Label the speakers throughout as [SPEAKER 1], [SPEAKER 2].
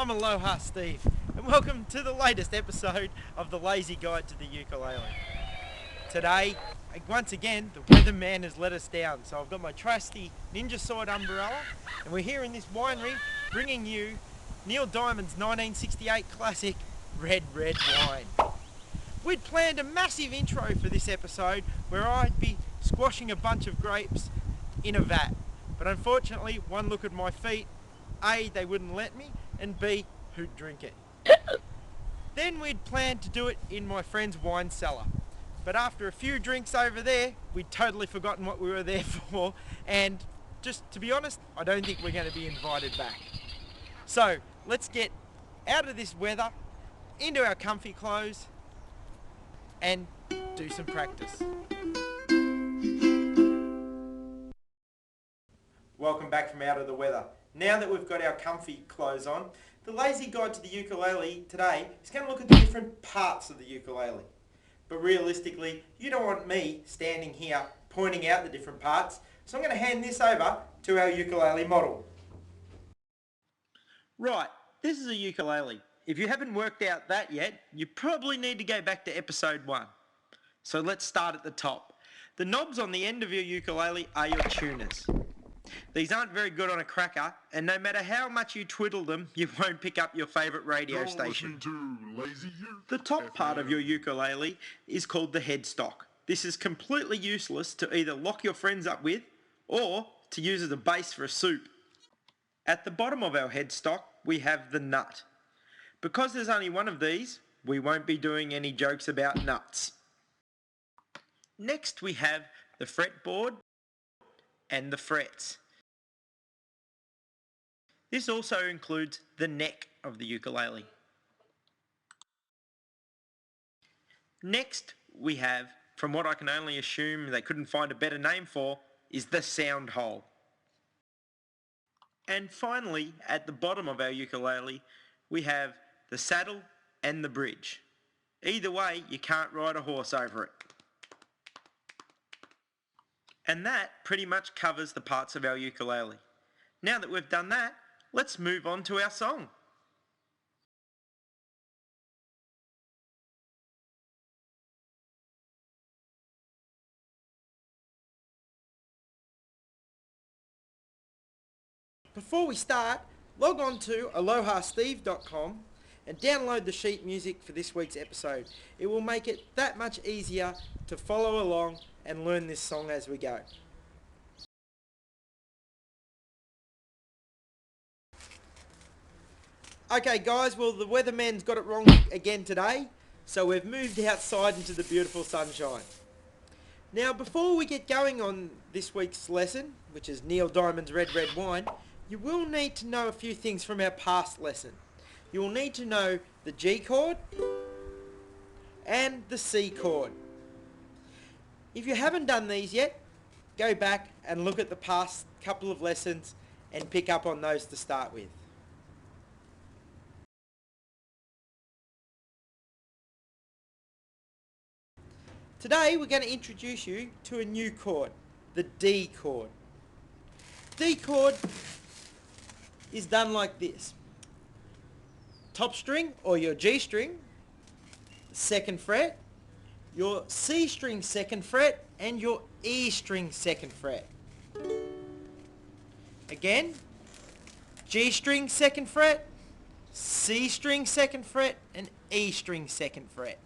[SPEAKER 1] I'm Aloha Steve, and welcome to the latest episode of the Lazy Guide to the Ukulele. Today, once again, the weatherman has let us down, so I've got my trusty Ninja Sword umbrella, and we're here in this winery bringing you Niel Diamond's 1968 classic, Red Red Wine. We'd planned a massive intro for this episode where I'd be squashing a bunch of grapes in a vat, but unfortunately, one look at my feet, A, they wouldn't let me, and B, who'd drink it. Then we'd planned to do it in my friend's wine cellar, but after a few drinks over there, we'd totally forgotten what we were there for, and just to be honest, I don't think we're going to be invited back. So let's get out of this weather, into our comfy clothes, and do some practice. Welcome back from out of the weather. Now that we've got our comfy clothes on, the Lazy Guide to the Ukulele today is going to look at the different parts of the ukulele. But realistically, you don't want me standing here pointing out the different parts, so I'm going to hand this over to our ukulele model. Right, this is a ukulele. If you haven't worked out that yet, you probably need to go back to episode 1. So let's start at the top. The knobs on the end of your ukulele are your tuners. These aren't very good on a cracker, and no matter how much you twiddle them, you won't pick up your favourite radio station. The top part of your ukulele is called the headstock. This is completely useless to either lock your friends up with, or to use as a base for a soup. At the bottom of our headstock, we have the nut. Because there's only one of these, we won't be doing any jokes about nuts. Next we have the fretboard and the frets. This also includes the neck of the ukulele. Next we have, from what I can only assume they couldn't find a better name for, is the sound hole. And finally, at the bottom of our ukulele, we have the saddle and the bridge. Either way, you can't ride a horse over it. And that pretty much covers the parts of our ukulele. Now that we've done that, let's move on to our song. Before we start, log on to alohasteve.com and download the sheet music for this week's episode. It will make it that much easier to follow along and learn this song as we go. Okay guys, well the weatherman's got it wrong again today, so we've moved outside into the beautiful sunshine. Now before we get going on this week's lesson, which is Niel Diamond's Red Red Wine, you will need to know a few things from our past lesson. You will need to know the G chord and the C chord. If you haven't done these yet, go back and look at the past couple of lessons and pick up on those to start with. Today we're going to introduce you to a new chord, the D chord. D chord is done like this. Top string or your G string, second fret, your C string second fret, and your E string second fret. Again, G string second fret, C string second fret, and E string second fret.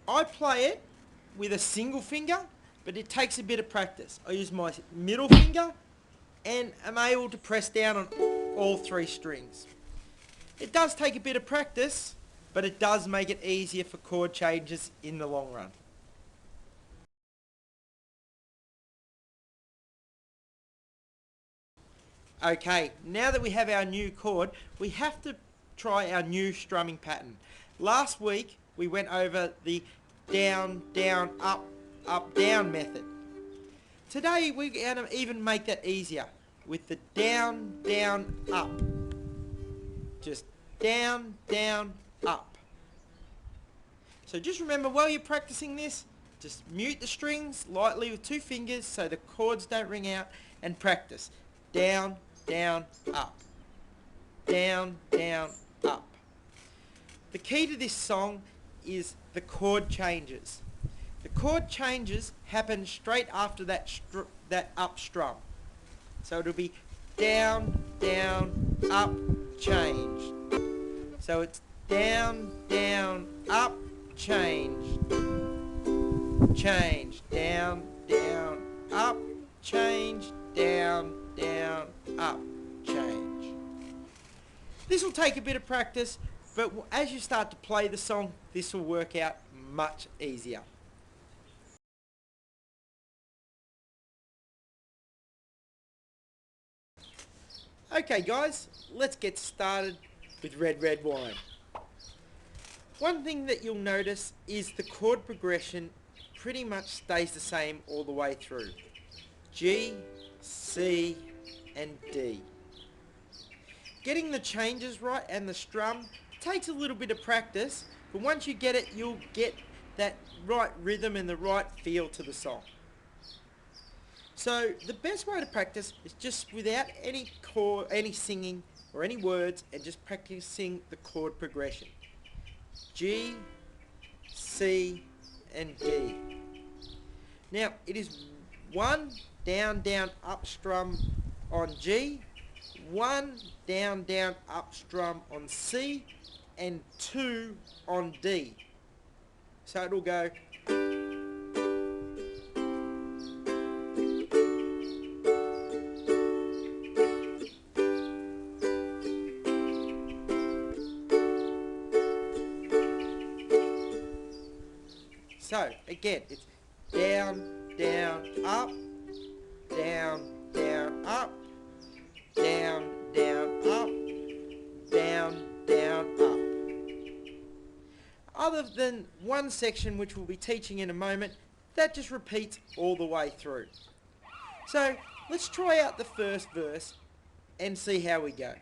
[SPEAKER 1] I play it with a single finger, but it takes a bit of practice. I use my middle finger and am able to press down on all 3 strings. It does take a bit of practice, but it does make it easier for chord changes in the long run. Okay, now that we have our new chord, we have to try our new strumming pattern. Last week we went over the down, down, up, up, down method. Today we're going to even make that easier with the down, down, up. Just down, down, up. So just remember, while you're practicing this, just mute the strings lightly with 2 fingers so the chords don't ring out, and practice. Down, down, up. Down, down, up. The key to this song is the chord changes. The chord changes happen straight after that up strum. So it'll be down, down, up, change. So it's down, down, up, change. Change, down, down, up, change, down, down, up, change. This will take a bit of practice, but as you start to play the song, this will work out much easier. Okay guys, let's get started with Red Red Wine. One thing that you'll notice is the chord progression pretty much stays the same all the way through. G, C and D. Getting the changes right and the strum takes a little bit of practice, but once you get it, you'll get that right rhythm and the right feel to the song. So the best way to practice is just without any chord, any singing or any words, and just practicing the chord progression. G, C and D. Now it is 1 down down up strum on G, 1 down down up strum on C, and 2 on D. So it'll go so again, it's down, down, up, down, down, up, down, down, up, down, down, up. Other than one section which we'll be teaching in a moment, that just repeats all the way through. So let's try out the first verse and see how we go.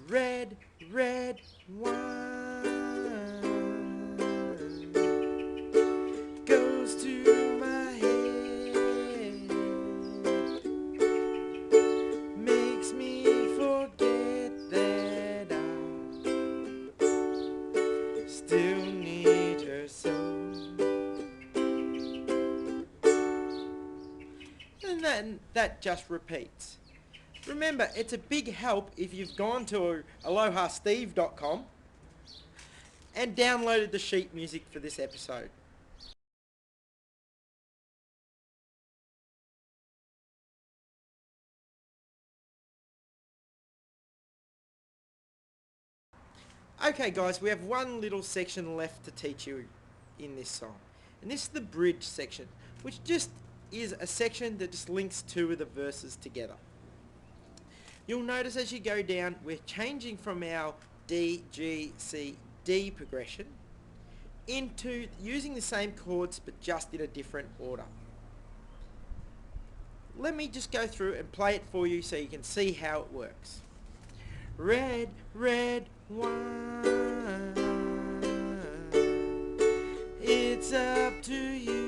[SPEAKER 1] Red, red wine goes to my head, makes me forget that I still need her so. And then that just repeats. Remember, it's a big help if you've gone to alohasteve.com and downloaded the sheet music for this episode. Okay guys, we have one little section left to teach you in this song. And this is the bridge section, which just is a section that just links two of the verses together. You'll notice as you go down, we're changing from our D, G, C, D progression into using the same chords but just in a different order. Let me just go through and play it for you so you can see how it works. Red, red wine, it's up to you.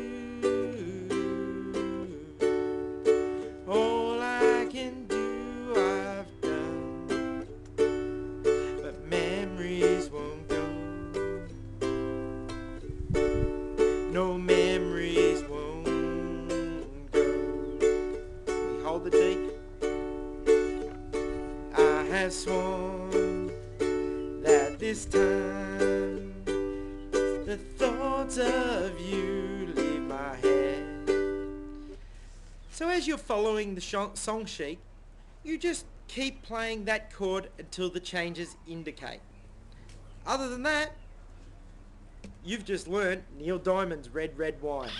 [SPEAKER 1] All I can do I've done, but memories won't go. No, memories won't go. We hold the D. I have sworn that this time the thoughts of you leave my head. So as you're following the song sheet, you just keep playing that chord until the changes indicate. Other than that, you've just learned Niel Diamond's Red Red Wine.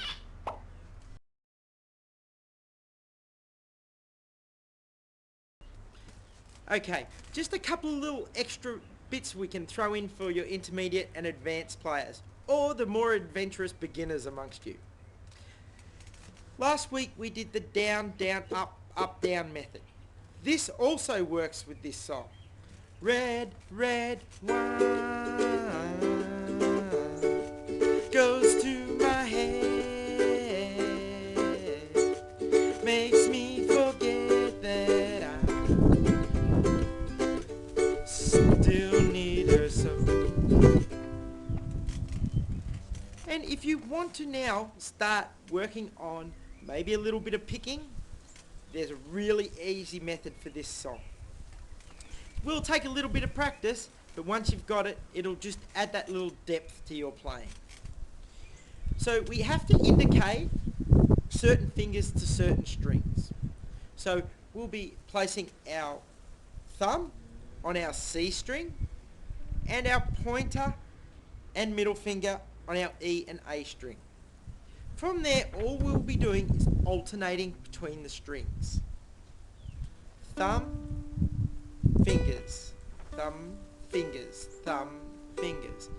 [SPEAKER 1] Okay, just a couple of little extra bits we can throw in for your intermediate and advanced players, or the more adventurous beginners amongst you. Last week we did the down, down, up, up, down method. This also works with this song. Red, red wine goes to my head, makes me forget that if you want to now start working on maybe a little bit of picking, there's a really easy method for this song. Will take a little bit of practice, but once you've got it, it'll just add that little depth to your playing. So we have to indicate certain fingers to certain strings. So we'll be placing our thumb on our C string and our pointer and middle finger on our E and A string. From there, all we'll be doing is alternating between the strings. Thumb, fingers, thumb, fingers, thumb, fingers.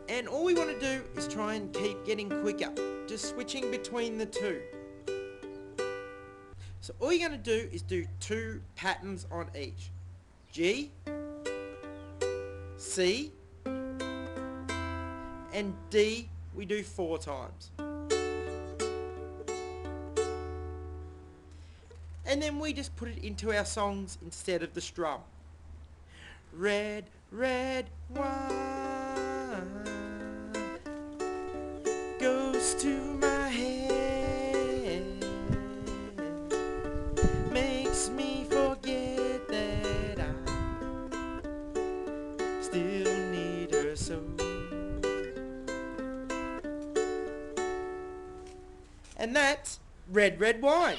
[SPEAKER 1] And all we want to do is try and keep getting quicker, just switching between the two. So all you're going to do is do 2 patterns on each. G, C, and D we do 4 times. And then we just put it into our songs instead of the strum. Red, red wine goes to my head, makes me forget that I still need her so. And that's Red, Red Wine.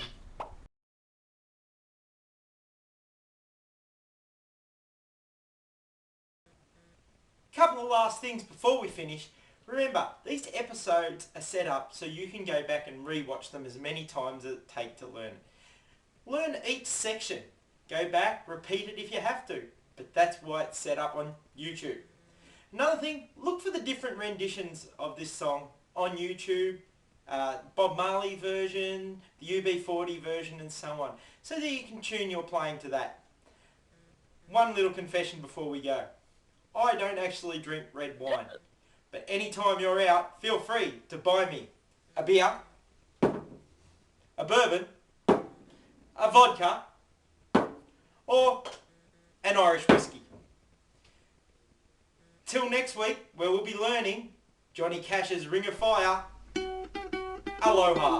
[SPEAKER 1] Couple of last things before we finish. Remember, these episodes are set up so you can go back and re-watch them as many times as it takes to learn. Learn each section. Go back, repeat it if you have to, but that's why it's set up on YouTube. Another thing, look for the different renditions of this song on YouTube, Bob Marley version, the UB40 version and so on, so that you can tune your playing to that. One little confession before we go. I don't actually drink red wine, but anytime you're out, feel free to buy me a beer, a bourbon, a vodka, or an Irish whiskey. Till next week, where we'll be learning Johnny Cash's Ring of Fire. Aloha.